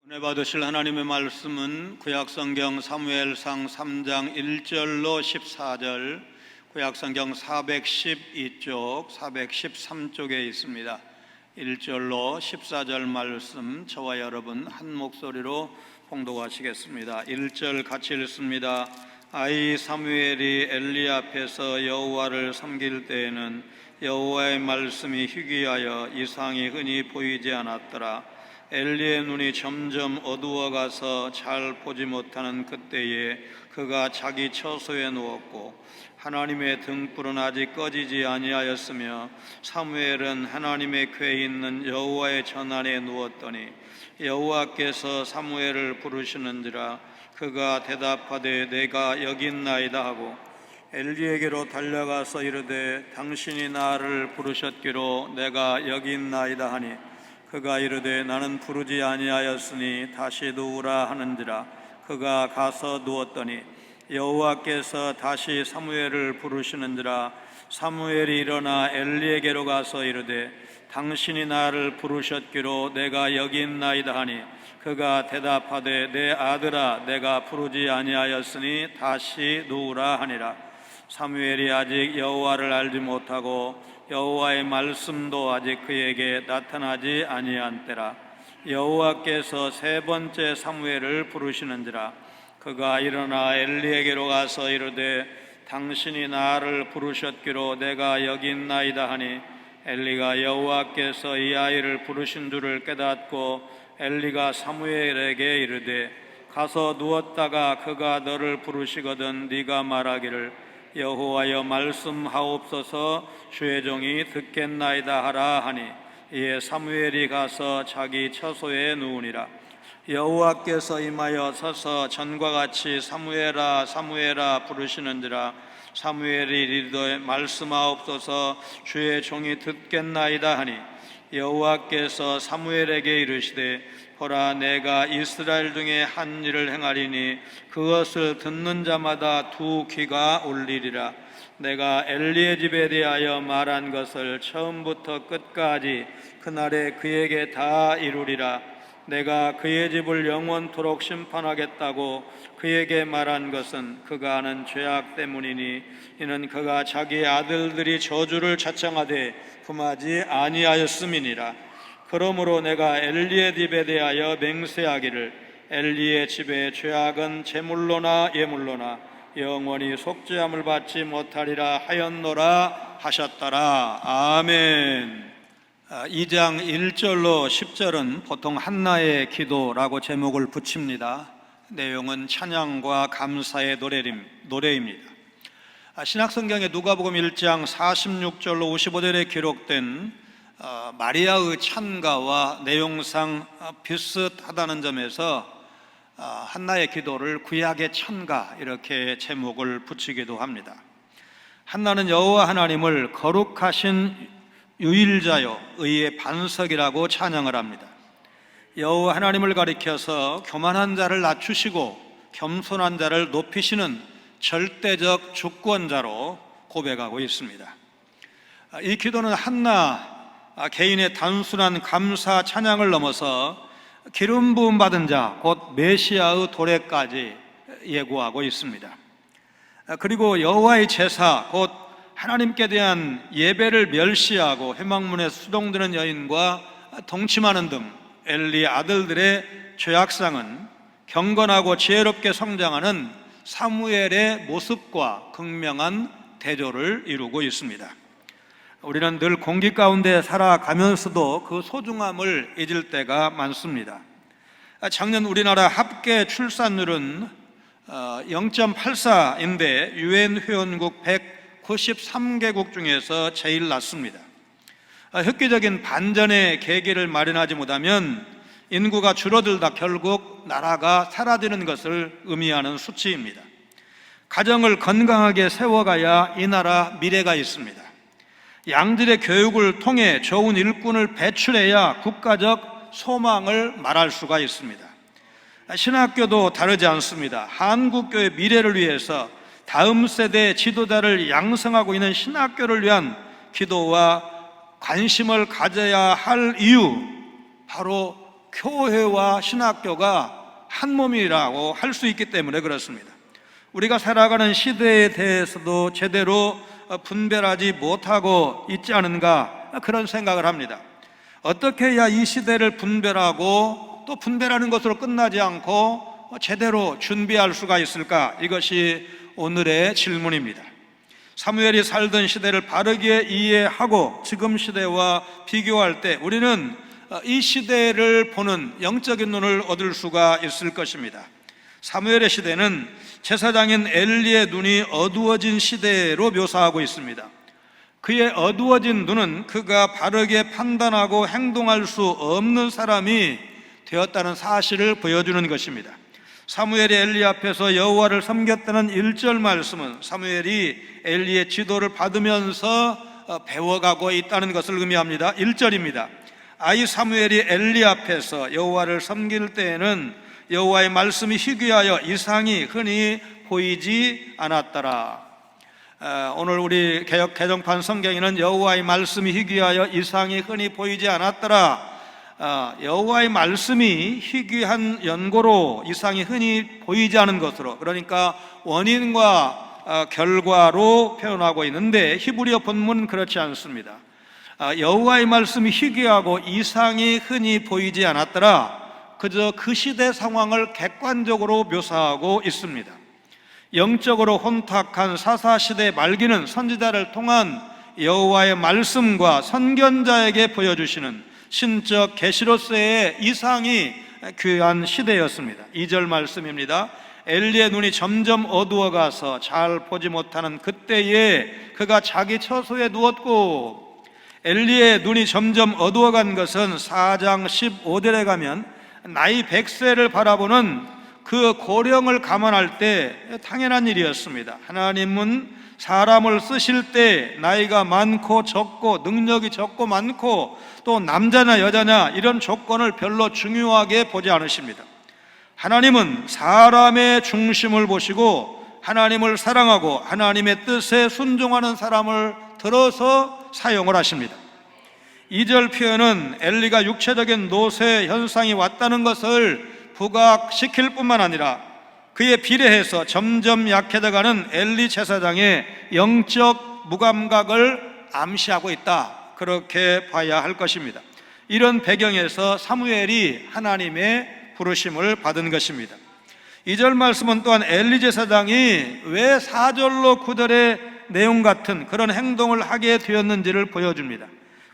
은혜 받으실 하나님의 말씀은 구약성경 사무엘상 3장 1절로 14절, 구약성경 412쪽, 413쪽에 있습니다. 1절로 14절 말씀 저와 여러분 한 목소리로 봉독하시겠습니다. 1절 같이 읽습니다. 아이 사무엘이 엘리 앞에서 여호와를 섬길 때에는 여호와의 말씀이 희귀하여 이상이 흔히 보이지 않았더라. 엘리의 눈이 점점 어두워가서 잘 보지 못하는 그때에 그가 자기 처소에 누웠고 하나님의 등불은 아직 꺼지지 아니하였으며 사무엘은 하나님의 궤에 있는 여호와의 전안에 누웠더니 여호와께서 사무엘을 부르시는지라 그가 대답하되 내가 여기 있나이다 하고 엘리에게로 달려가서 이르되 당신이 나를 부르셨기로 내가 여기 있나이다 하니 그가 이르되 나는 부르지 아니하였으니 다시 누우라 하는지라. 그가 가서 누웠더니 여호와께서 다시 사무엘을 부르시는지라. 사무엘이 일어나 엘리에게로 가서 이르되 당신이 나를 부르셨기로 내가 여기 있나이다 하니 그가 대답하되 내 아들아 내가 부르지 아니하였으니 다시 누우라 하니라. 사무엘이 아직 여호와를 알지 못하고 여호와의 말씀도 아직 그에게 나타나지 아니한 때라. 여호와께서 세 번째 사무엘을 부르시는지라. 그가 일어나 엘리에게로 가서 이르되 당신이 나를 부르셨기로 내가 여기 있나이다 하니 엘리가 여호와께서 이 아이를 부르신 줄을 깨닫고 엘리가 사무엘에게 이르되 가서 누웠다가 그가 너를 부르시거든 네가 말하기를 여호와여 말씀하옵소서 주의 종이 듣겠나이다 하라 하니 이에 사무엘이 가서 자기 처소에 누우니라. 여호와께서 임하여 서서 전과 같이 사무엘아 사무엘아 부르시는지라. 사무엘이 이르되 말씀하옵소서 주의 종이 듣겠나이다 하니 여호와께서 사무엘에게 이르시되 보라 내가 이스라엘 중에 한 일을 행하리니 그것을 듣는 자마다 두 귀가 울리리라. 내가 엘리의 집에 대하여 말한 것을 처음부터 끝까지 그날에 그에게 다 이루리라. 내가 그의 집을 영원토록 심판하겠다고 그에게 말한 것은 그가 하는 죄악 때문이니 이는 그가 자기 아들들이 저주를 자청하되 금하지 아니하였음이니라. 그러므로 내가 엘리의 집에 대하여 맹세하기를 엘리의 집의 죄악은 제물로나 예물로나 영원히 속죄함을 받지 못하리라 하였노라 하셨더라. 아멘. 2장 1절로 10절은 보통 한나의 기도라고 제목을 붙입니다. 내용은 찬양과 감사의 노래입니다. 신약성경의 누가복음 1장 46절로 55절에 기록된 마리아의 찬가와 내용상 비슷하다는 점에서 한나의 기도를 구약의 찬가 이렇게 제목을 붙이기도 합니다. 한나는 여호와 하나님을 거룩하신 유일자요 의의 반석이라고 찬양을 합니다. 여호와 하나님을 가리켜서 교만한 자를 낮추시고 겸손한 자를 높이시는 절대적 주권자로 고백하고 있습니다. 이 기도는 한나 개인의 단순한 감사 찬양을 넘어서 기름 부음 받은 자 곧 메시아의 도래까지 예고하고 있습니다. 그리고 여호와의 제사 곧 하나님께 대한 예배를 멸시하고 회막문에 수동드는 여인과 동침하는 등 엘리 아들들의 죄악상은 경건하고 지혜롭게 성장하는 사무엘의 모습과 극명한 대조를 이루고 있습니다. 우리는 늘 공기 가운데 살아가면서도 그 소중함을 잊을 때가 많습니다. 작년 우리나라 합계 출산율은 0.84인데 유엔 회원국 193개국 중에서 제일 낮습니다. 획기적인 반전의 계기를 마련하지 못하면 인구가 줄어들다 결국 나라가 사라지는 것을 의미하는 수치입니다. 가정을 건강하게 세워가야 이 나라 미래가 있습니다. 양질의 교육을 통해 좋은 일꾼을 배출해야 국가적 소망을 말할 수가 있습니다. 신학교도 다르지 않습니다. 한국교의 미래를 위해서 다음 세대 지도자를 양성하고 있는 신학교를 위한 기도와 관심을 가져야 할 이유, 바로 교회와 신학교가 한 몸이라고 할 수 있기 때문에 그렇습니다. 우리가 살아가는 시대에 대해서도 제대로 분별하지 못하고 있지 않은가, 그런 생각을 합니다. 어떻게 해야 이 시대를 분별하고 또 분별하는 것으로 끝나지 않고 제대로 준비할 수가 있을까? 이것이 오늘의 질문입니다. 사무엘이 살던 시대를 바르게 이해하고 지금 시대와 비교할 때 우리는 이 시대를 보는 영적인 눈을 얻을 수가 있을 것입니다. 사무엘의 시대는 제사장인 엘리의 눈이 어두워진 시대로 묘사하고 있습니다. 그의 어두워진 눈은 그가 바르게 판단하고 행동할 수 없는 사람이 되었다는 사실을 보여주는 것입니다. 사무엘이 엘리 앞에서 여호와를 섬겼다는 1절 말씀은 사무엘이 엘리의 지도를 받으면서 배워가고 있다는 것을 의미합니다. 1절입니다. 아이 사무엘이 엘리 앞에서 여호와를 섬길 때에는 여호와의 말씀이 희귀하여 이상이 흔히 보이지 않았더라. 오늘 우리 개역 개정판 성경에는 여호와의 말씀이 희귀하여 이상이 흔히 보이지 않았더라. 여호와의 말씀이 희귀한 연고로 이상이 흔히 보이지 않은 것으로, 그러니까 원인과 결과로 표현하고 있는데 히브리어 본문은 그렇지 않습니다. 여호와의 말씀이 희귀하고 이상이 흔히 보이지 않았더라. 그저 그 시대 상황을 객관적으로 묘사하고 있습니다. 영적으로 혼탁한 사사시대 말기는 선지자를 통한 여호와의 말씀과 선견자에게 보여주시는 신적 계시로서의 이상이 귀한 시대였습니다. 2절 말씀입니다. 엘리의 눈이 점점 어두워가서 잘 보지 못하는 그때에 그가 자기 처소에 누웠고, 엘리의 눈이 점점 어두워간 것은 4장 15절에 가면 나이 100세를 바라보는 그 고령을 감안할 때 당연한 일이었습니다. 하나님은 사람을 쓰실 때 나이가 많고 적고 능력이 적고 많고 또 남자냐 여자냐 이런 조건을 별로 중요하게 보지 않으십니다. 하나님은 사람의 중심을 보시고 하나님을 사랑하고 하나님의 뜻에 순종하는 사람을 들어서 사용을 하십니다. 2절 표현은 엘리가 육체적인 노쇠 현상이 왔다는 것을 부각시킬 뿐만 아니라 그에 비례해서 점점 약해져가는 엘리 제사장의 영적 무감각을 암시하고 있다, 그렇게 봐야 할 것입니다. 이런 배경에서 사무엘이 하나님의 부르심을 받은 것입니다. 2절 말씀은 또한 엘리 제사장이 왜 4절로 9절의 내용 같은 그런 행동을 하게 되었는지를 보여줍니다.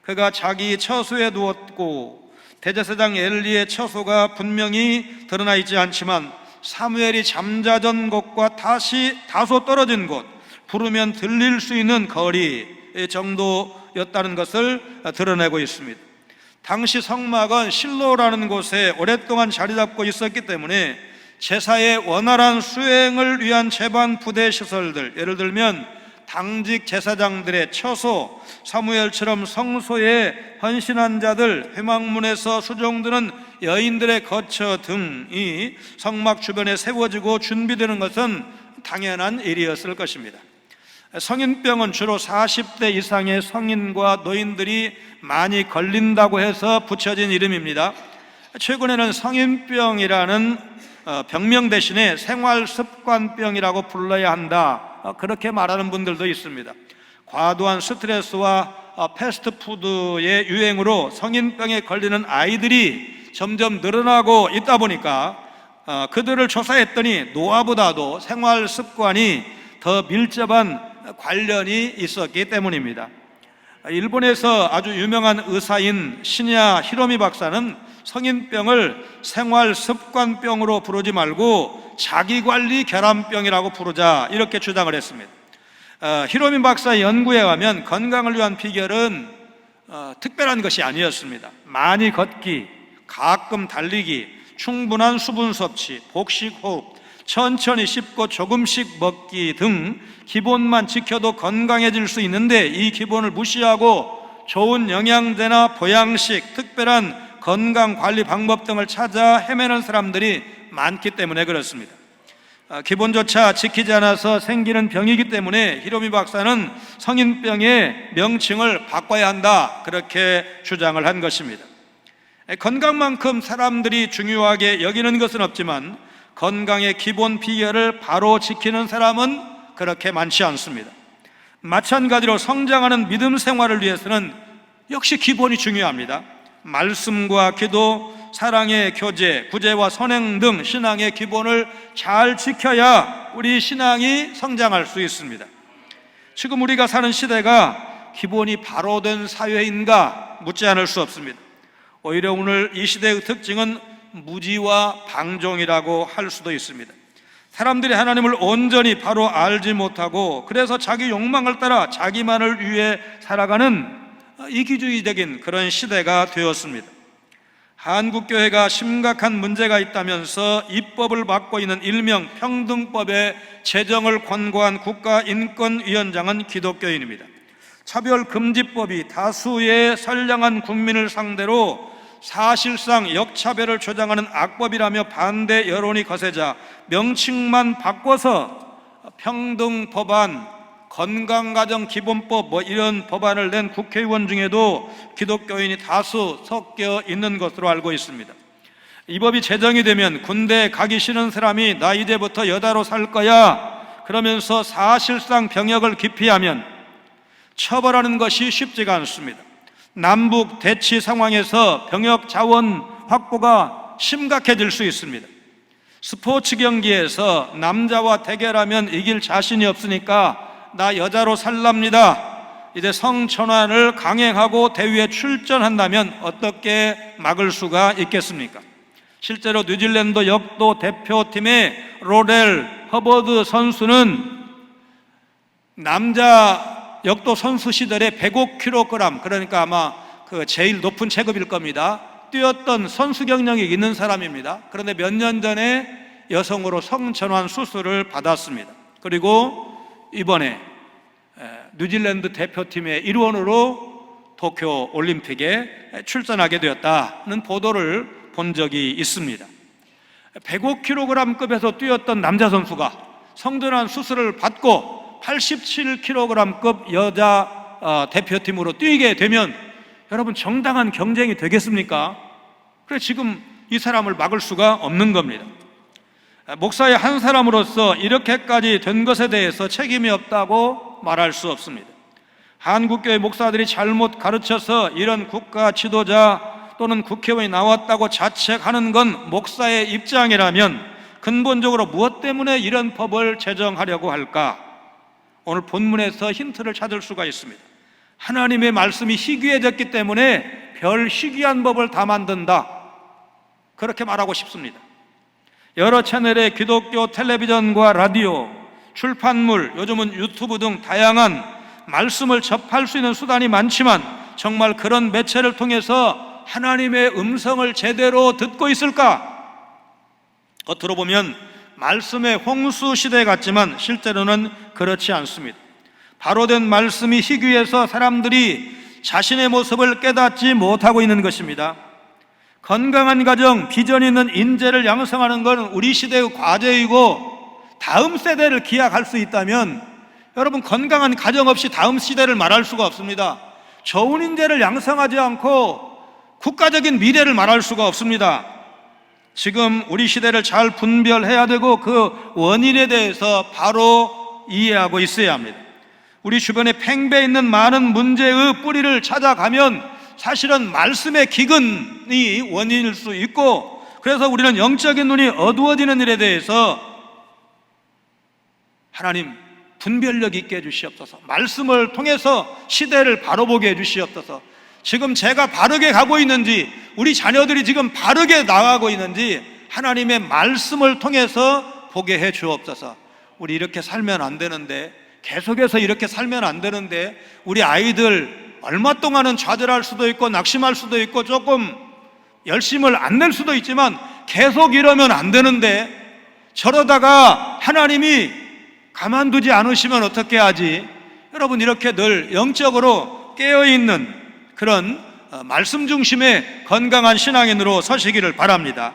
그가 자기 처소에 누웠고, 대제사장 엘리의 처소가 분명히 드러나 있지 않지만 사무엘이 잠자던 곳과 다소 떨어진 곳, 부르면 들릴 수 있는 거리 정도였다는 것을 드러내고 있습니다. 당시 성막은 실로라는 곳에 오랫동안 자리 잡고 있었기 때문에 제사의 원활한 수행을 위한 제반 부대 시설들, 예를 들면 당직 제사장들의 처소, 사무엘처럼 성소에 헌신한 자들, 회막문에서 수종드는 여인들의 거처 등이 성막 주변에 세워지고 준비되는 것은 당연한 일이었을 것입니다. 성인병은 주로 40대 이상의 성인과 노인들이 많이 걸린다고 해서 붙여진 이름입니다. 최근에는 성인병이라는 병명 대신에 생활습관병이라고 불러야 한다, 그렇게 말하는 분들도 있습니다. 과도한 스트레스와 패스트푸드의 유행으로 성인병에 걸리는 아이들이 점점 늘어나고 있다 보니까 그들을 조사했더니 노화보다도 생활습관이 더 밀접한 관련이 있었기 때문입니다. 일본에서 아주 유명한 의사인 시냐 히로미 박사는 성인병을 생활습관병으로 부르지 말고 자기관리 결함병이라고 부르자, 이렇게 주장을 했습니다. 히로미 박사의 연구에 의하면 건강을 위한 비결은 특별한 것이 아니었습니다. 많이 걷기, 가끔 달리기, 충분한 수분 섭취, 복식 호흡, 천천히 씹고 조금씩 먹기 등 기본만 지켜도 건강해질 수 있는데, 이 기본을 무시하고 좋은 영양제나 보양식, 특별한 건강관리 방법 등을 찾아 헤매는 사람들이 많기 때문에 그렇습니다. 기본조차 지키지 않아서 생기는 병이기 때문에 히로미 박사는 성인병의 명칭을 바꿔야 한다, 그렇게 주장을 한 것입니다. 건강만큼 사람들이 중요하게 여기는 것은 없지만 건강의 기본 비결을 바로 지키는 사람은 그렇게 많지 않습니다. 마찬가지로 성장하는 믿음 생활을 위해서는 역시 기본이 중요합니다. 말씀과 기도, 사랑의 교제, 구제와 선행 등 신앙의 기본을 잘 지켜야 우리 신앙이 성장할 수 있습니다. 지금 우리가 사는 시대가 기본이 바로 된 사회인가 묻지 않을 수 없습니다. 오히려 오늘 이 시대의 특징은 무지와 방종이라고 할 수도 있습니다. 사람들이 하나님을 온전히 바로 알지 못하고 그래서 자기 욕망을 따라 자기만을 위해 살아가는 이기주의적인 그런 시대가 되었습니다. 한국교회가 심각한 문제가 있다면서 입법을 맡고 있는 일명 평등법의 제정을 권고한 국가인권위원장은 기독교인입니다. 차별금지법이 다수의 선량한 국민을 상대로 사실상 역차별을 조장하는 악법이라며 반대 여론이 거세자 명칭만 바꿔서 평등법안, 건강가정기본법 이런 법안을 낸 국회의원 중에도 기독교인이 다수 섞여 있는 것으로 알고 있습니다. 이 법이 제정이 되면 군대에 가기 싫은 사람이 나 이제부터 여자로 살 거야 그러면서 사실상 병역을 기피하면 처벌하는 것이 쉽지가 않습니다. 남북 대치 상황에서 병역 자원 확보가 심각해질 수 있습니다. 스포츠 경기에서 남자와 대결하면 이길 자신이 없으니까 나 여자로 살랍니다. 이제 성전환을 강행하고 대회에 출전한다면 어떻게 막을 수가 있겠습니까? 실제로 뉴질랜드 역도 대표팀의 로렐 허버드 선수는 남자 역도 선수 시절에 105kg, 그러니까 아마 그 제일 높은 체급일 겁니다. 뛰었던 선수 경력이 있는 사람입니다. 그런데 몇 년 전에 여성으로 성전환 수술을 받았습니다. 그리고 이번에 뉴질랜드 대표팀의 일원으로 도쿄 올림픽에 출전하게 되었다는 보도를 본 적이 있습니다. 105kg급에서 뛰었던 남자 선수가 성전환 수술을 받고 87kg급 여자 대표팀으로 뛰게 되면 여러분 정당한 경쟁이 되겠습니까? 그래서 지금 이 사람을 막을 수가 없는 겁니다. 목사의 한 사람으로서 이렇게까지 된 것에 대해서 책임이 없다고 말할 수 없습니다. 한국교회 목사들이 잘못 가르쳐서 이런 국가 지도자 또는 국회의원이 나왔다고 자책하는 건 목사의 입장이라면 근본적으로 무엇 때문에 이런 법을 제정하려고 할까? 오늘 본문에서 힌트를 찾을 수가 있습니다. 하나님의 말씀이 희귀해졌기 때문에 별 희귀한 법을 다 만든다, 그렇게 말하고 싶습니다. 여러 채널의 기독교 텔레비전과 라디오, 출판물, 요즘은 유튜브 등 다양한 말씀을 접할 수 있는 수단이 많지만 정말 그런 매체를 통해서 하나님의 음성을 제대로 듣고 있을까? 겉으로 보면 말씀의 홍수 시대 같지만 실제로는 그렇지 않습니다. 바로 된 말씀이 희귀해서 사람들이 자신의 모습을 깨닫지 못하고 있는 것입니다. 건강한 가정, 비전 있는 인재를 양성하는 것은 우리 시대의 과제이고 다음 세대를 기약할 수 있다면 여러분 건강한 가정 없이 다음 시대를 말할 수가 없습니다. 좋은 인재를 양성하지 않고 국가적인 미래를 말할 수가 없습니다. 지금 우리 시대를 잘 분별해야 되고 그 원인에 대해서 바로 이해하고 있어야 합니다. 우리 주변에 팽배 있는 많은 문제의 뿌리를 찾아가면 사실은 말씀의 기근이 원인일 수 있고, 그래서 우리는 영적인 눈이 어두워지는 일에 대해서 하나님 분별력 있게 해주시옵소서, 말씀을 통해서 시대를 바로 보게 해주시옵소서, 지금 제가 바르게 가고 있는지 우리 자녀들이 지금 바르게 나가고 있는지 하나님의 말씀을 통해서 보게 해 주옵소서. 우리 이렇게 살면 안 되는데, 계속해서 이렇게 살면 안 되는데, 우리 아이들 얼마 동안은 좌절할 수도 있고 낙심할 수도 있고 조금 열심을 안 낼 수도 있지만 계속 이러면 안 되는데, 저러다가 하나님이 가만두지 않으시면 어떻게 하지? 여러분, 이렇게 늘 영적으로 깨어있는 그런 말씀 중심의 건강한 신앙인으로 서시기를 바랍니다.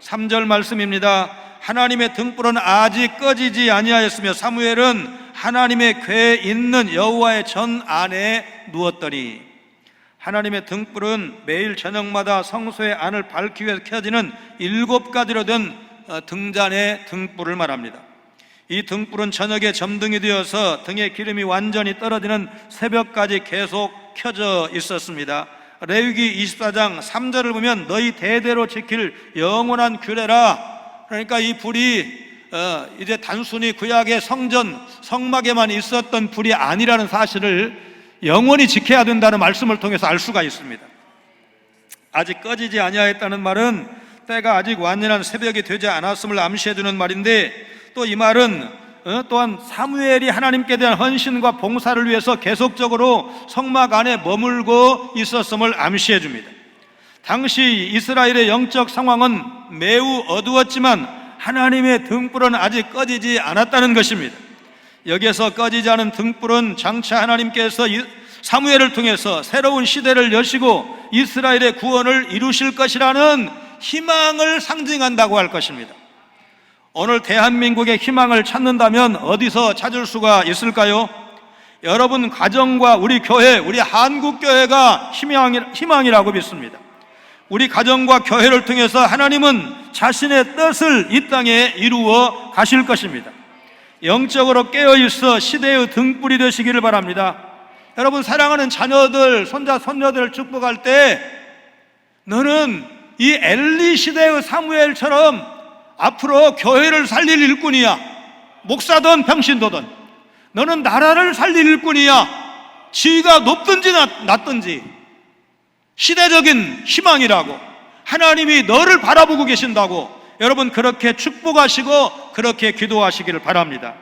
3절 말씀입니다. 하나님의 등불은 아직 꺼지지 아니하였으며 사무엘은 하나님의 궤에 있는 여호와의 전 안에 누웠더니, 하나님의 등불은 매일 저녁마다 성소의 안을 밝히기 위해서 켜지는 7가지로 된 등잔의 등불을 말합니다. 이 등불은 저녁에 점등이 되어서 등의 기름이 완전히 떨어지는 새벽까지 계속 켜져 있었습니다. 레위기 24장 3절을 보면 너희 대대로 지킬 영원한 규례라. 그러니까 이 불이 이제 단순히 구약의 성전 성막에만 있었던 불이 아니라는 사실을 영원히 지켜야 된다는 말씀을 통해서 알 수가 있습니다. 아직 꺼지지 아니하였다는 말은 때가 아직 완전한 새벽이 되지 않았음을 암시해 주는 말인데, 또 이 말은 또한 사무엘이 하나님께 대한 헌신과 봉사를 위해서 계속적으로 성막 안에 머물고 있었음을 암시해 줍니다. 당시 이스라엘의 영적 상황은 매우 어두웠지만 하나님의 등불은 아직 꺼지지 않았다는 것입니다. 여기에서 꺼지지 않은 등불은 장차 하나님께서 사무엘을 통해서 새로운 시대를 여시고 이스라엘의 구원을 이루실 것이라는 희망을 상징한다고 할 것입니다. 오늘 대한민국의 희망을 찾는다면 어디서 찾을 수가 있을까요? 여러분 가정과 우리 교회, 우리 한국교회가 희망이라고 믿습니다. 우리 가정과 교회를 통해서 하나님은 자신의 뜻을 이 땅에 이루어 가실 것입니다. 영적으로 깨어있어 시대의 등불이 되시기를 바랍니다. 여러분 사랑하는 자녀들, 손자, 손녀들을 축복할 때 너는 이 엘리 시대의 사무엘처럼 앞으로 교회를 살릴 일꾼이야. 목사든 평신도든 너는 나라를 살릴 일꾼이야. 지위가 높든지 낮든지 시대적인 희망이라고, 하나님이 너를 바라보고 계신다고 여러분 그렇게 축복하시고 그렇게 기도하시기를 바랍니다.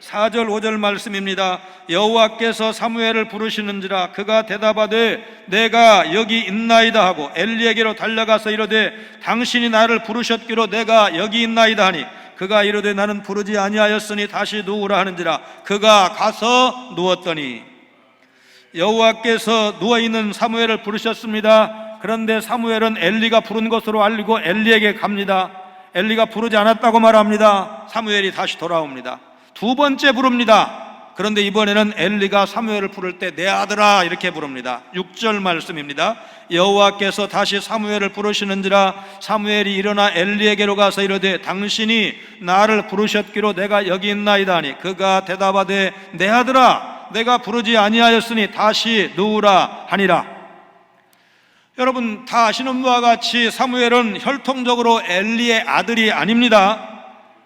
4절 5절 말씀입니다. 여호와께서 사무엘을 부르시는지라 그가 대답하되 내가 여기 있나이다 하고 엘리에게로 달려가서 이르되 당신이 나를 부르셨기로 내가 여기 있나이다 하니 그가 이르되 나는 부르지 아니하였으니 다시 누우라 하는지라 그가 가서 누웠더니, 여호와께서 누워있는 사무엘을 부르셨습니다. 그런데 사무엘은 엘리가 부른 것으로 알리고 엘리에게 갑니다. 엘리가 부르지 않았다고 말합니다. 사무엘이 다시 돌아옵니다. 두 번째 부릅니다. 그런데 이번에는 엘리가 사무엘을 부를 때 내 아들아 이렇게 부릅니다. 6절 말씀입니다. 여호와께서 다시 사무엘을 부르시는지라 사무엘이 일어나 엘리에게로 가서 이르되 당신이 나를 부르셨기로 내가 여기 있나이다 하니 그가 대답하되 내 아들아 내가 부르지 아니하였으니 다시 누우라 하니라. 여러분 다 아시는 바와 같이 사무엘은 혈통적으로 엘리의 아들이 아닙니다.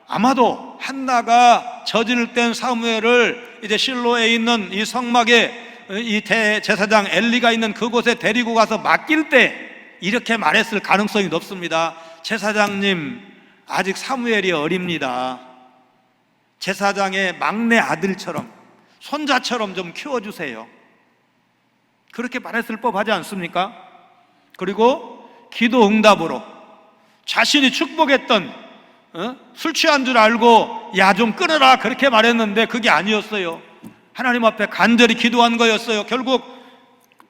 아마도 한나가 젖을 뗀 사무엘을 이제 실로에 있는 이 성막에 이 대제사장 엘리가 있는 그곳에 데리고 가서 맡길 때 이렇게 말했을 가능성이 높습니다. 제사장님 아직 사무엘이 어립니다. 제사장의 막내 아들처럼 손자처럼 좀 키워주세요. 그렇게 말했을 법하지 않습니까? 그리고 기도 응답으로 자신이 축복했던 술 취한 줄 알고 야 좀 끊어라 그렇게 말했는데 그게 아니었어요. 하나님 앞에 간절히 기도한 거였어요. 결국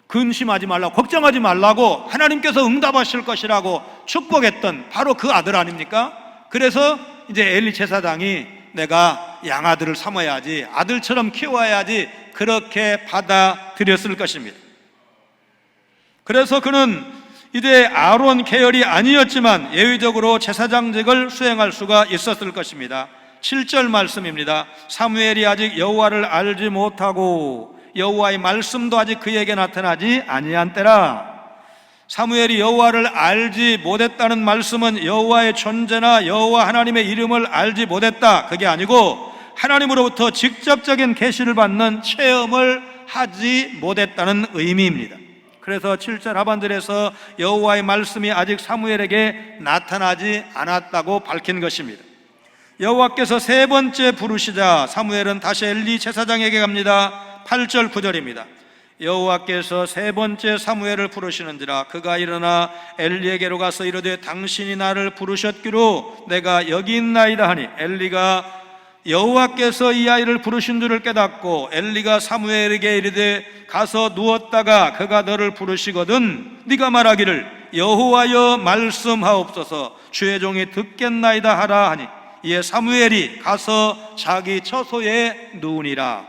근심하지 말라고, 걱정하지 말라고 하나님께서 응답하실 것이라고 축복했던 바로 그 아들 아닙니까? 그래서 이제 엘리 제사장이 내가 양아들을 삼아야지, 아들처럼 키워야지 그렇게 받아들였을 것입니다. 그래서 그는 이제 아론 계열이 아니었지만 예외적으로 제사장직을 수행할 수가 있었을 것입니다. 7절 말씀입니다. 사무엘이 아직 여호와를 알지 못하고 여호와의 말씀도 아직 그에게 나타나지 아니한 때라. 사무엘이 여호와를 알지 못했다는 말씀은 여호와의 존재나 여호와 하나님의 이름을 알지 못했다 그게 아니고 하나님으로부터 직접적인 계시를 받는 체험을 하지 못했다는 의미입니다. 그래서 7절 하반절에서 여호와의 말씀이 아직 사무엘에게 나타나지 않았다고 밝힌 것입니다. 여호와께서 세 번째 부르시자 사무엘은 다시 엘리 제사장에게 갑니다. 8절 9절입니다. 여호와께서 세 번째 사무엘을 부르시는지라 그가 일어나 엘리에게로 가서 이르되 당신이 나를 부르셨기로 내가 여기 있나이다 하니 엘리가 여호와께서 이 아이를 부르신 줄을 깨닫고 엘리가 사무엘에게 이르되 가서 누웠다가 그가 너를 부르시거든 네가 말하기를 여호와여 말씀하옵소서 주의 종이 듣겠나이다 하라 하니 이에 사무엘이 가서 자기 처소에 누우니라.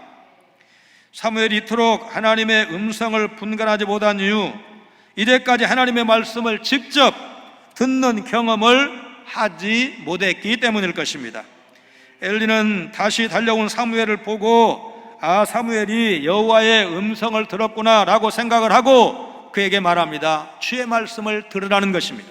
사무엘이 이토록 하나님의 음성을 분간하지 못한 이유, 이제까지 하나님의 말씀을 직접 듣는 경험을 하지 못했기 때문일 것입니다. 엘리는 다시 달려온 사무엘을 보고 사무엘이 여호와의 음성을 들었구나 라고 생각을 하고 그에게 말합니다. 주의 말씀을 들으라는 것입니다.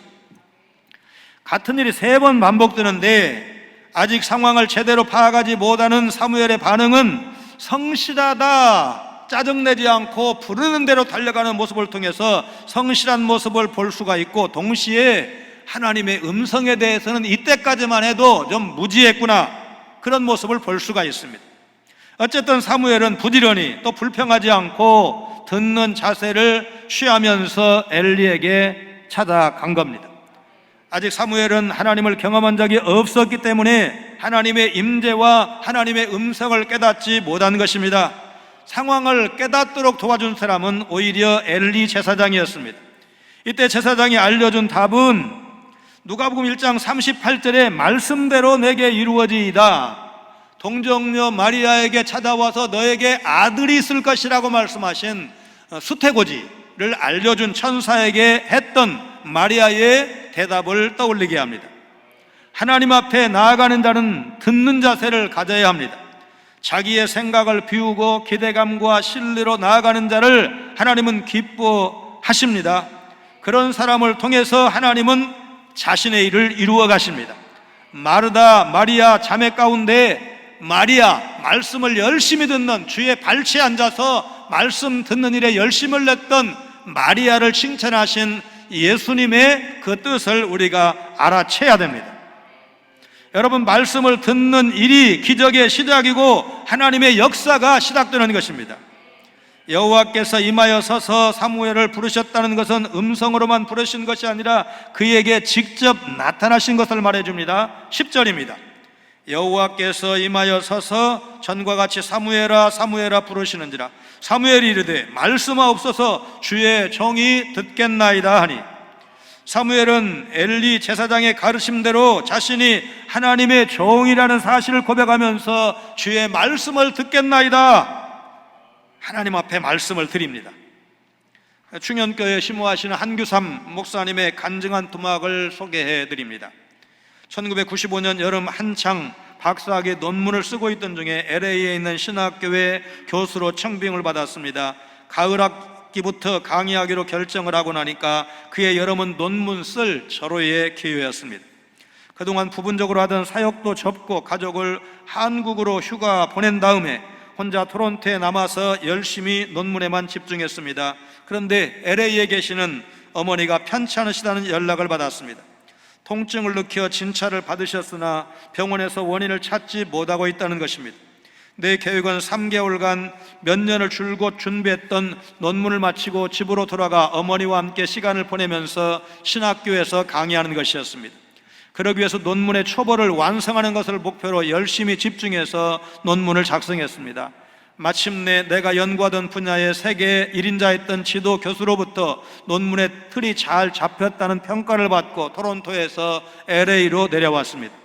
같은 일이 3번 반복되는데 아직 상황을 제대로 파악하지 못하는 사무엘의 반응은 성실하다, 짜증내지 않고 부르는 대로 달려가는 모습을 통해서 성실한 모습을 볼 수가 있고, 동시에 하나님의 음성에 대해서는 이때까지만 해도 좀 무지했구나, 그런 모습을 볼 수가 있습니다. 어쨌든 사무엘은 부지런히 또 불평하지 않고 듣는 자세를 취하면서 엘리에게 찾아간 겁니다. 아직 사무엘은 하나님을 경험한 적이 없었기 때문에 하나님의 임재와 하나님의 음성을 깨닫지 못한 것입니다. 상황을 깨닫도록 도와준 사람은 오히려 엘리 제사장이었습니다. 이때 제사장이 알려준 답은 누가복음 1장 38절에 말씀대로 내게 이루어지이다, 동정녀 마리아에게 찾아와서 너에게 아들이 있을 것이라고 말씀하신 수태고지를 알려준 천사에게 했던 마리아의 대답을 떠올리게 합니다. 하나님 앞에 나아가는 자는 듣는 자세를 가져야 합니다. 자기의 생각을 비우고 기대감과 신뢰로 나아가는 자를 하나님은 기뻐하십니다. 그런 사람을 통해서 하나님은 자신의 일을 이루어 가십니다. 마르다, 마리아 자매 가운데 마리아, 말씀을 열심히 듣는, 주의 발치에 앉아서 말씀 듣는 일에 열심을 냈던 마리아를 칭찬하신 예수님의 그 뜻을 우리가 알아채야 됩니다. 여러분, 말씀을 듣는 일이 기적의 시작이고 하나님의 역사가 시작되는 것입니다. 여호와께서 임하여 서서 사무엘을 부르셨다는 것은 음성으로만 부르신 것이 아니라 그에게 직접 나타나신 것을 말해줍니다. 10절입니다. 여호와께서 임하여 서서 전과 같이 사무엘아 사무엘아 부르시는지라 사무엘이 이르되 말씀하옵소서 주의 종이 듣겠나이다 하니, 사무엘은 엘리 제사장의 가르침대로 자신이 하나님의 종이라는 사실을 고백하면서 주의 말씀을 듣겠나이다, 하나님 앞에 말씀을 드립니다. 충현교회 심호하시는 한규삼 목사님의 간증한 토막을 소개해 드립니다. 1995년 여름 한창 박사학위 논문을 쓰고 있던 중에 LA에 있는 신학교회 교수로 청빙을 받았습니다. 가을 학기부터 강의하기로 결정을 하고 나니까 그의 여름은 논문 쓸 절호의 기회였습니다. 그동안 부분적으로 하던 사역도 접고 가족을 한국으로 휴가 보낸 다음에 혼자 토론토에 남아서 열심히 논문에만 집중했습니다. 그런데 LA에 계시는 어머니가 편치 않으시다는 연락을 받았습니다. 통증을 느껴 진찰을 받으셨으나 병원에서 원인을 찾지 못하고 있다는 것입니다. 내 계획은 3개월간 몇 년을 줄곧 준비했던 논문을 마치고 집으로 돌아가 어머니와 함께 시간을 보내면서 신학교에서 강의하는 것이었습니다. 그러기 위해서 논문의 초벌을 완성하는 것을 목표로 열심히 집중해서 논문을 작성했습니다. 마침내 내가 연구하던 분야의 세계 1인자였던 지도 교수로부터 논문의 틀이 잘 잡혔다는 평가를 받고 토론토에서 LA로 내려왔습니다.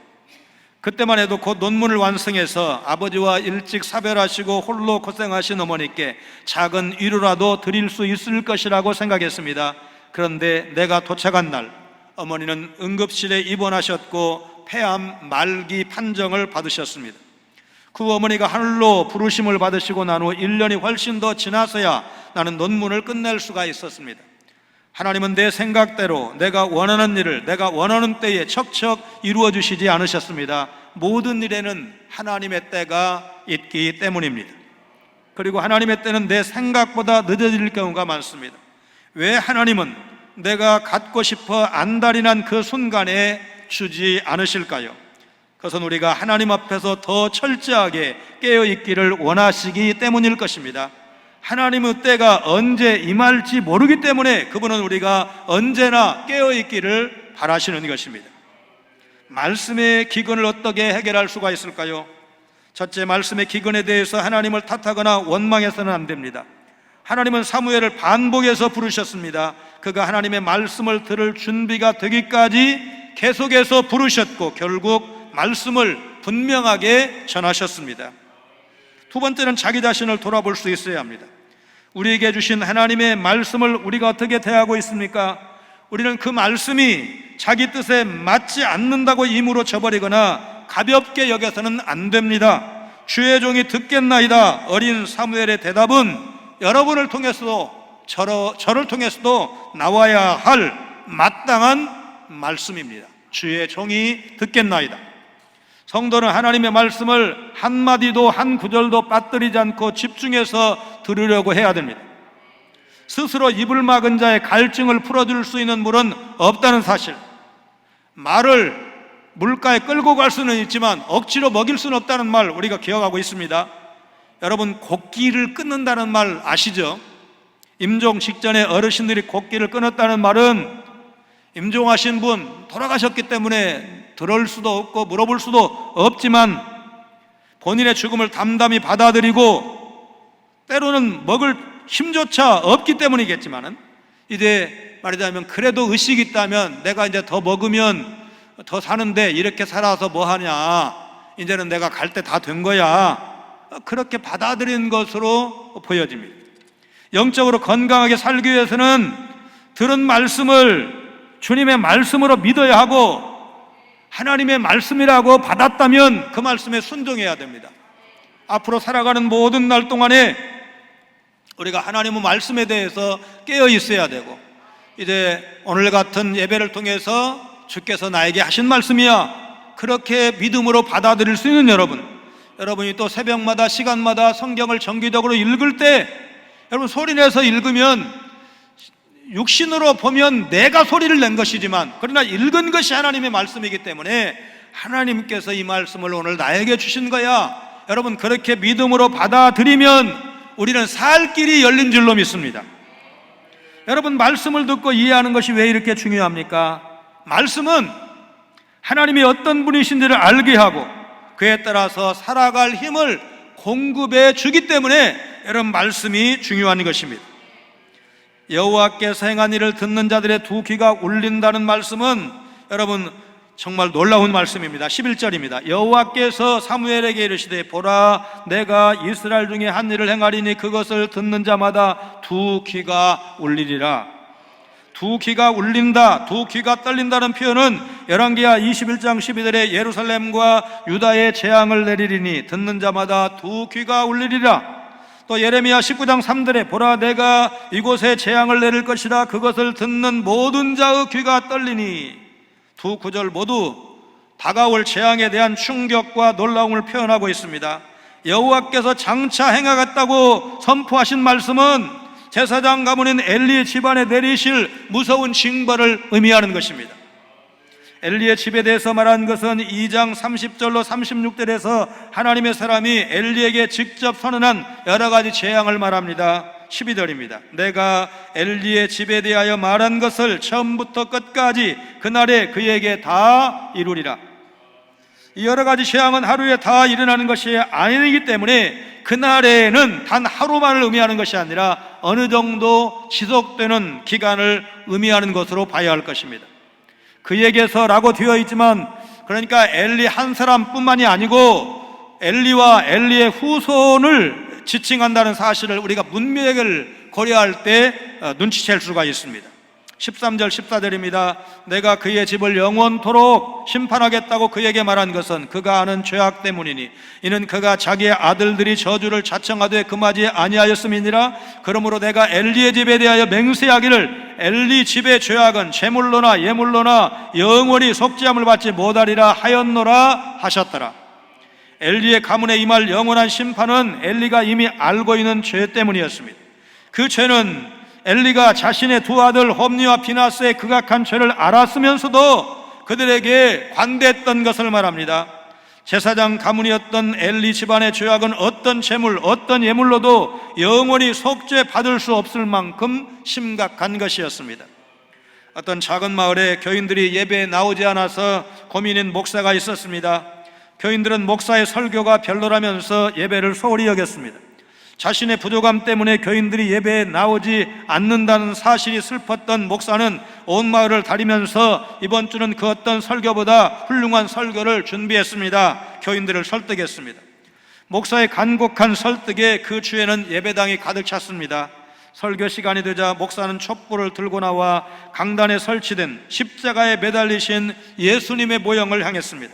그때만 해도 곧 논문을 완성해서 아버지와 일찍 사별하시고 홀로 고생하신 어머니께 작은 위로라도 드릴 수 있을 것이라고 생각했습니다. 그런데 내가 도착한 날 어머니는 응급실에 입원하셨고 폐암 말기 판정을 받으셨습니다. 그 어머니가 하늘로 부르심을 받으시고 난 후 1년이 훨씬 더 지나서야 나는 논문을 끝낼 수가 있었습니다. 하나님은 내 생각대로 내가 원하는 일을 내가 원하는 때에 척척 이루어 주시지 않으셨습니다. 모든 일에는 하나님의 때가 있기 때문입니다. 그리고 하나님의 때는 내 생각보다 늦어질 경우가 많습니다. 왜 하나님은 내가 갖고 싶어 안달이 난 그 순간에 주지 않으실까요? 그것은 우리가 하나님 앞에서 더 철저하게 깨어있기를 원하시기 때문일 것입니다. 하나님의 때가 언제 임할지 모르기 때문에 그분은 우리가 언제나 깨어있기를 바라시는 것입니다. 말씀의 기근을 어떻게 해결할 수가 있을까요? 첫째, 말씀의 기근에 대해서 하나님을 탓하거나 원망해서는 안 됩니다. 하나님은 사무엘을 반복해서 부르셨습니다. 그가 하나님의 말씀을 들을 준비가 되기까지 계속해서 부르셨고 결국 말씀을 분명하게 전하셨습니다. 두 번째는 자기 자신을 돌아볼 수 있어야 합니다. 우리에게 주신 하나님의 말씀을 우리가 어떻게 대하고 있습니까? 우리는 그 말씀이 자기 뜻에 맞지 않는다고 임으로 저버리거나 가볍게 여겨서는 안 됩니다. 주의 종이 듣겠나이다. 어린 사무엘의 대답은 여러분을 통해서도 저를 통해서도 나와야 할 마땅한 말씀입니다. 주의 종이 듣겠나이다. 성도는 하나님의 말씀을 한마디도 한 구절도 빠뜨리지 않고 집중해서 들으려고 해야 됩니다. 스스로 입을 막은 자의 갈증을 풀어줄 수 있는 물은 없다는 사실, 말을 물가에 끌고 갈 수는 있지만 억지로 먹일 수는 없다는 말 우리가 기억하고 있습니다. 여러분, 곡기를 끊는다는 말 아시죠? 임종 직전에 어르신들이 곡기를 끊었다는 말은 임종하신 분 돌아가셨기 때문에 들을 수도 없고 물어볼 수도 없지만 본인의 죽음을 담담히 받아들이고 때로는 먹을 힘조차 없기 때문이겠지만은 이제 말하자면 그래도 의식이 있다면 내가 이제 더 먹으면 더 사는데 이렇게 살아서 뭐 하냐, 이제는 내가 갈 때 다 된 거야, 그렇게 받아들인 것으로 보여집니다. 영적으로 건강하게 살기 위해서는 들은 말씀을 주님의 말씀으로 믿어야 하고 하나님의 말씀이라고 받았다면 그 말씀에 순종해야 됩니다. 앞으로 살아가는 모든 날 동안에 우리가 하나님의 말씀에 대해서 깨어 있어야 되고, 이제 오늘 같은 예배를 통해서 주께서 나에게 하신 말씀이야, 그렇게 믿음으로 받아들일 수 있는 여러분이 또 새벽마다 시간마다 성경을 정기적으로 읽을 때 여러분 소리내서 읽으면 육신으로 보면 내가 소리를 낸 것이지만 그러나 읽은 것이 하나님의 말씀이기 때문에 하나님께서 이 말씀을 오늘 나에게 주신 거야, 여러분 그렇게 믿음으로 받아들이면 우리는 살 길이 열린 줄로 믿습니다. 여러분, 말씀을 듣고 이해하는 것이 왜 이렇게 중요합니까? 말씀은 하나님이 어떤 분이신지를 알게 하고 그에 따라서 살아갈 힘을 공급해 주기 때문에 여러분 말씀이 중요한 것입니다. 여호와께서 행한 일을 듣는 자들의 두 귀가 울린다는 말씀은 여러분 정말 놀라운 말씀입니다. 11절입니다. 여호와께서 사무엘에게 이르시되 보라, 내가 이스라엘 중에 한 일을 행하리니 그것을 듣는 자마다 두 귀가 울리리라. 두 귀가 울린다, 두 귀가 떨린다는 표현은 열왕기하 21장 12절에 예루살렘과 유다에 재앙을 내리리니 듣는 자마다 두 귀가 울리리라. 또 예레미야 19장 3절에 보라, 내가 이곳에 재앙을 내릴 것이라 그것을 듣는 모든 자의 귀가 떨리니. 두 구절 모두 다가올 재앙에 대한 충격과 놀라움을 표현하고 있습니다. 여호와께서 장차 행하겠다고 선포하신 말씀은 제사장 가문인 엘리의 집안에 내리실 무서운 징벌을 의미하는 것입니다. 엘리의 집에 대해서 말한 것은 2장 30절로 36절에서 하나님의 사람이 엘리에게 직접 선언한 여러 가지 재앙을 말합니다. 12절입니다. 내가 엘리의 집에 대하여 말한 것을 처음부터 끝까지 그날에 그에게 다 이루리라. 이 여러 가지 재앙은 하루에 다 일어나는 것이 아니기 때문에 그날에는 단 하루만을 의미하는 것이 아니라 어느 정도 지속되는 기간을 의미하는 것으로 봐야 할 것입니다. 그에게서라고 되어 있지만 그러니까 엘리 한 사람뿐만이 아니고 엘리와 엘리의 후손을 지칭한다는 사실을 우리가 문맥을 고려할 때 눈치챌 수가 있습니다. 13절 14절입니다. 내가 그의 집을 영원토록 심판하겠다고 그에게 말한 것은 그가 하는 죄악 때문이니 이는 그가 자기의 아들들이 저주를 자청하되 금하지 아니하였음이니라. 그러므로 내가 엘리의 집에 대하여 맹세하기를 엘리 집의 죄악은 제물로나 예물로나 영원히 속죄함을 받지 못하리라 하였노라 하셨더라. 엘리의 가문에 임할 영원한 심판은 엘리가 이미 알고 있는 죄 때문이었습니다. 그 죄는 엘리가 자신의 두 아들 홈니와 비나스의 극악한 죄를 알았으면서도 그들에게 관대했던 것을 말합니다. 제사장 가문이었던 엘리 집안의 죄악은 어떤 제물, 어떤 예물로도 영원히 속죄 받을 수 없을 만큼 심각한 것이었습니다. 어떤 작은 마을에 교인들이 예배에 나오지 않아서 고민인 목사가 있었습니다. 교인들은 목사의 설교가 별로라면서 예배를 소홀히 여겼습니다. 자신의 부족함 때문에 교인들이 예배에 나오지 않는다는 사실이 슬펐던 목사는 온 마을을 다니면서 이번 주는 그 어떤 설교보다 훌륭한 설교를 준비했습니다. 교인들을 설득했습니다. 목사의 간곡한 설득에 그 주에는 예배당이 가득 찼습니다. 설교 시간이 되자 목사는 촛불을 들고 나와 강단에 설치된 십자가에 매달리신 예수님의 모형을 향했습니다.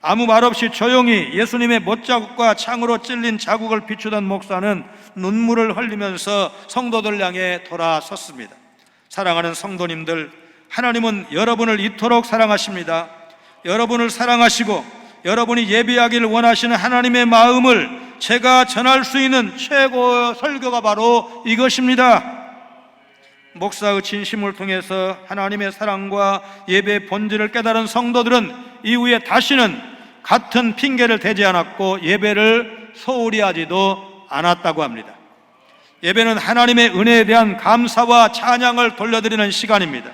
아무 말 없이 조용히 예수님의 못자국과 창으로 찔린 자국을 비추던 목사는 눈물을 흘리면서 성도들 향해 돌아섰습니다. 사랑하는 성도님들, 하나님은 여러분을 이토록 사랑하십니다. 여러분을 사랑하시고 여러분이 예배하기를 원하시는 하나님의 마음을 제가 전할 수 있는 최고의 설교가 바로 이것입니다. 목사의 진심을 통해서 하나님의 사랑과 예배의 본질을 깨달은 성도들은 이후에 다시는 같은 핑계를 대지 않았고 예배를 소홀히 하지도 않았다고 합니다. 예배는 하나님의 은혜에 대한 감사와 찬양을 돌려드리는 시간입니다.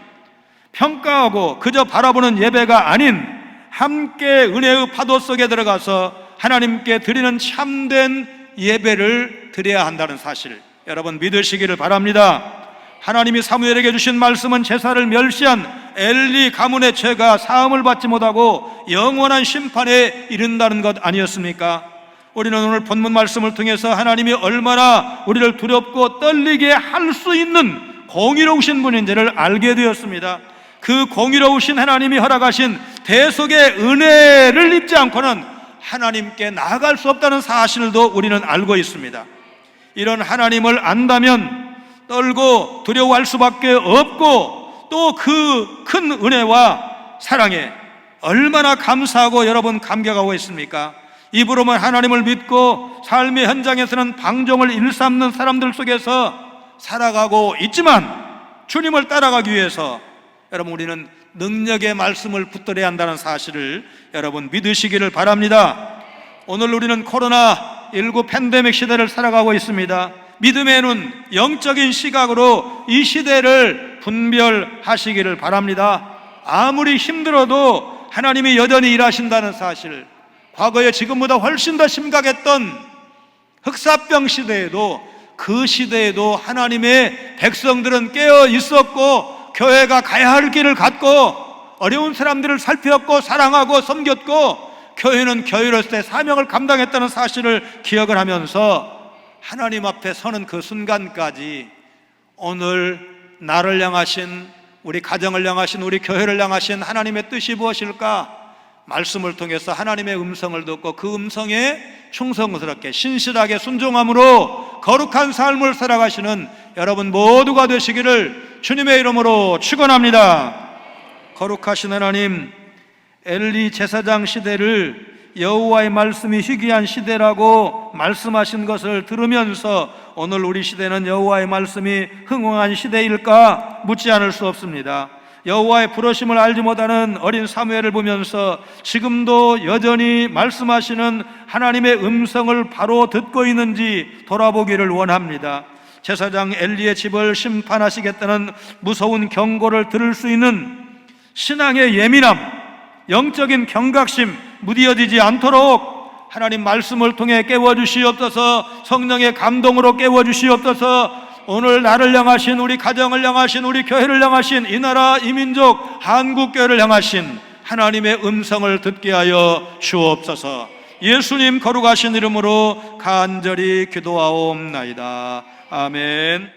평가하고 그저 바라보는 예배가 아닌 함께 은혜의 파도 속에 들어가서 하나님께 드리는 참된 예배를 드려야 한다는 사실, 여러분 믿으시기를 바랍니다. 하나님이 사무엘에게 주신 말씀은 제사를 멸시한 엘리 가문의 죄가 사함을 받지 못하고 영원한 심판에 이른다는 것 아니었습니까? 우리는 오늘 본문 말씀을 통해서 하나님이 얼마나 우리를 두렵고 떨리게 할 수 있는 공의로우신 분인지를 알게 되었습니다. 그 공의로우신 하나님이 허락하신 대속의 은혜를 입지 않고는 하나님께 나아갈 수 없다는 사실도 우리는 알고 있습니다. 이런 하나님을 안다면 떨고 두려워할 수밖에 없고 또 그 큰 은혜와 사랑에 얼마나 감사하고 여러분 감격하고 있습니까? 입으로만 하나님을 믿고 삶의 현장에서는 방종을 일삼는 사람들 속에서 살아가고 있지만 주님을 따라가기 위해서 여러분 우리는 능력의 말씀을 붙들어야 한다는 사실을 여러분 믿으시기를 바랍니다. 오늘 우리는 코로나19 팬데믹 시대를 살아가고 있습니다. 믿음의 눈, 영적인 시각으로 이 시대를 분별하시기를 바랍니다. 아무리 힘들어도 하나님이 여전히 일하신다는 사실, 과거에 지금보다 훨씬 더 심각했던 흑사병 시대에도 그 시대에도 하나님의 백성들은 깨어 있었고 교회가 가야 할 길을 갔고 어려운 사람들을 살폈고 사랑하고 섬겼고 교회는 교회로서의 사명을 감당했다는 사실을 기억을 하면서 하나님 앞에 서는 그 순간까지 오늘 나를 향하신, 우리 가정을 향하신, 우리 교회를 향하신 하나님의 뜻이 무엇일까? 말씀을 통해서 하나님의 음성을 듣고 그 음성에 충성스럽게 신실하게 순종함으로 거룩한 삶을 살아가시는 여러분 모두가 되시기를 주님의 이름으로 축원합니다. 거룩하신 하나님, 엘리 제사장 시대를 여호와의 말씀이 희귀한 시대라고 말씀하신 것을 들으면서 오늘 우리 시대는 여호와의 말씀이 흥황한 시대일까 묻지 않을 수 없습니다. 여호와의 부르심을 알지 못하는 어린 사무엘을 보면서 지금도 여전히 말씀하시는 하나님의 음성을 바로 듣고 있는지 돌아보기를 원합니다. 제사장 엘리의 집을 심판하시겠다는 무서운 경고를 들을 수 있는 신앙의 예민함, 영적인 경각심 무디어지지 않도록 하나님 말씀을 통해 깨워주시옵소서. 성령의 감동으로 깨워주시옵소서. 오늘 나를 향하신, 우리 가정을 향하신, 우리 교회를 향하신, 이 나라 이 민족 한국교회를 향하신 하나님의 음성을 듣게 하여 주옵소서. 예수님 거룩하신 이름으로 간절히 기도하옵나이다. 아멘.